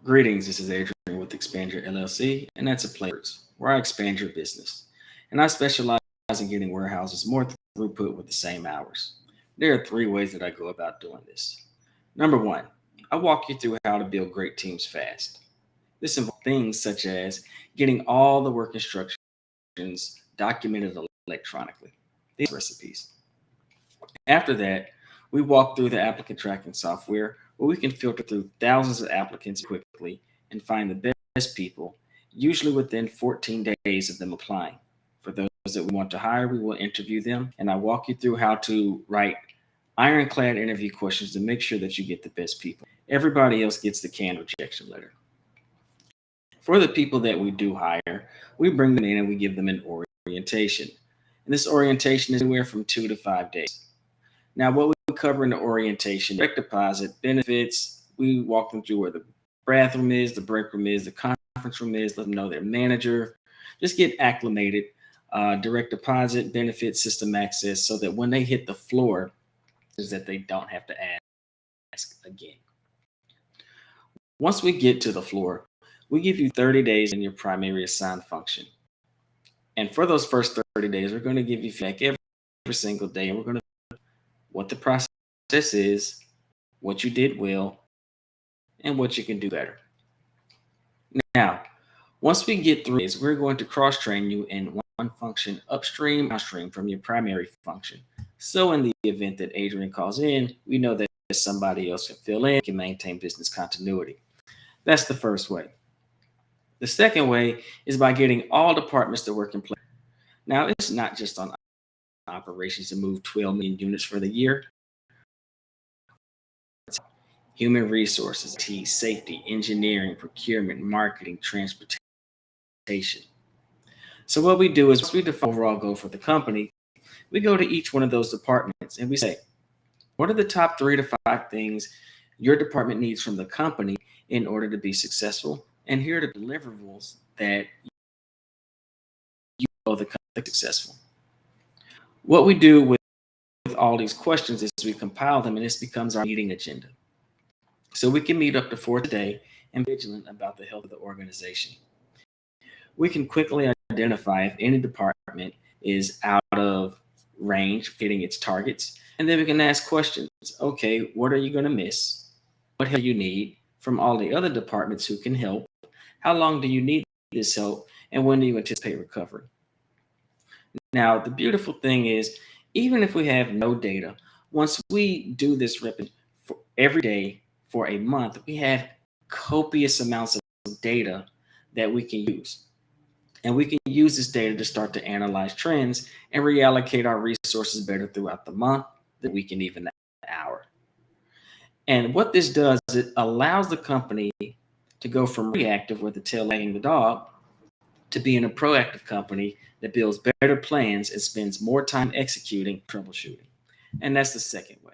Greetings, this is Adrian with Xpandur LLC, and that's a place where I expand your business. And I specialize in getting warehouses more throughput with the same hours. There are three ways that I go about doing this. Number one, I walk you through how to build great teams fast. This involves things such as getting all the work instructions documented electronically. These are recipes. After that, we walk through the applicant tracking software where we can filter through thousands of applicants quickly and find the best people, usually within 14 days of them applying. For those that we want to hire, we will interview them, and I walk you through how to write ironclad interview questions to make sure that you get the best people. Everybody else gets the canned rejection letter. For the people that we do hire, we bring them in and we give them an orientation. And this orientation is anywhere from 2 to 5 days. Now, what we cover in the orientation, direct deposit, benefits, we walk them through where the bathroom is, the break room is, the conference room is, let them know their manager, just get acclimated, direct deposit, benefits, system access, so that when they hit the floor, is that they don't have to ask again. Once we get to the floor, we give you 30 days in your primary assigned function. And for those first 30 days, we're going to give you feedback every single day, and we're going to what the process is, what you did well, and what you can do better. Now, once we get through this, we're going to cross-train you in one function upstream, downstream from your primary function. So in the event that Adrian calls in, we know that somebody else can fill in, can maintain business continuity. That's the first way. The second way is by getting all departments to work in place. Now, it's not just on operations to move 12 million units for the year. Human resources, IT, safety, engineering, procurement, marketing, transportation. So what we do is once we define overall goal for the company, we go to each one of those departments and we say, what are the top 3 to 5 things your department needs from the company in order to be successful? And here are the deliverables that you know the company is successful. What we do with all these questions is we compile them, and this becomes our meeting agenda. So we can meet up to 4 today and be vigilant about the health of the organization. We can quickly identify if any department is out of range, hitting its targets, and then we can ask questions. Okay, what are you going to miss? What help do you need from all the other departments who can help? How long do you need this help? And when do you anticipate recovery? Now, the beautiful thing is, even if we have no data, once we do this repetition for every day for a month, we have copious amounts of data that we can use. And we can use this data to start to analyze trends and reallocate our resources better throughout the month, the week, and even the hour. And what this does, it allows the company to go from reactive with the tail wagging the dog to being a proactive company that builds better plans and spends more time executing troubleshooting. And that's the second way.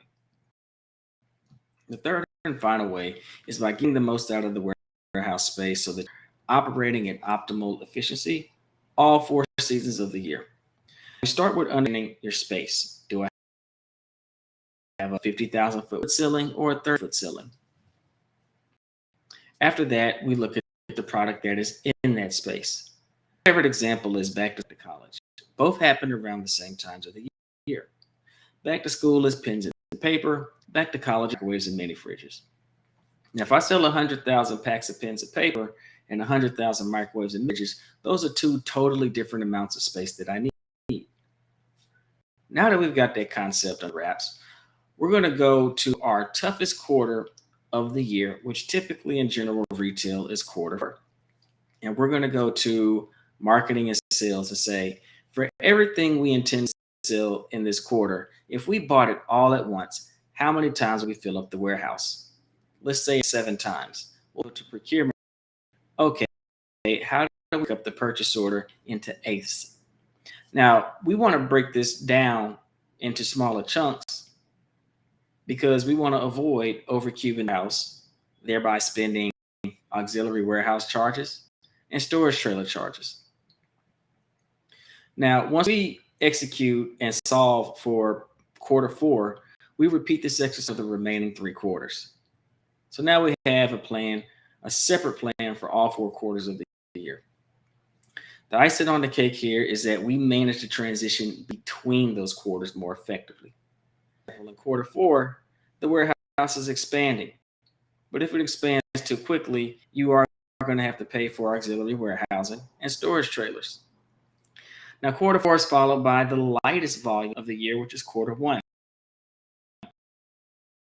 The third and final way is by getting the most out of the warehouse space so that operating at optimal efficiency all 4 seasons of the year. We start with understanding your space. Do I have a 50,000 foot ceiling or a 30-foot ceiling? After that, we look at the product that is in that space. My favorite example is back to college. Both happen around the same times of the year. Back to school is pens and paper. Back to college, microwaves and mini fridges. Now, if I sell 100,000 packs of pens and paper and 100,000 microwaves and fridges, those are 2 totally different amounts of space that I need. Now that we've got that concept on wraps, we're going to go to our toughest quarter of the year, which typically in general retail is quarter. And we're going to go to marketing and sales and say, for everything we intend to sell in this quarter, if we bought it all at once, how many times will we fill up the warehouse? Let's say 7 times. We'll go to procurement. Okay, how do we break up the purchase order into eighths? Now, we want to break this down into smaller chunks because we want to avoid overcubing the house, thereby spending auxiliary warehouse charges and storage trailer charges. Now, once we execute and solve for quarter 4, we repeat this exercise for the remaining 3 quarters. So now we have a plan a separate plan for all 4 quarters of the year. The icing on the cake here is that we managed to transition between those quarters more effectively. In quarter 4, the warehouse is expanding, but if it expands too quickly, you are going to have to pay for auxiliary warehousing and storage trailers. Now, quarter 4 is followed by the lightest volume of the year, which is quarter 1.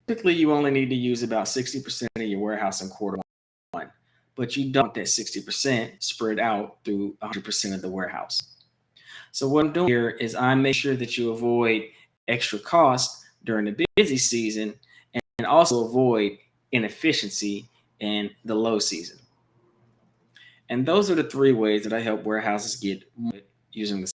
Typically, you only need to use about 60% of your warehouse in quarter 1, but you don't want that 60% spread out through 100% of the warehouse. So what I'm doing here is I'm making sure that you avoid extra costs during the busy season and also avoid inefficiency in the low season. And those are the 3 ways that I help warehouses get more using the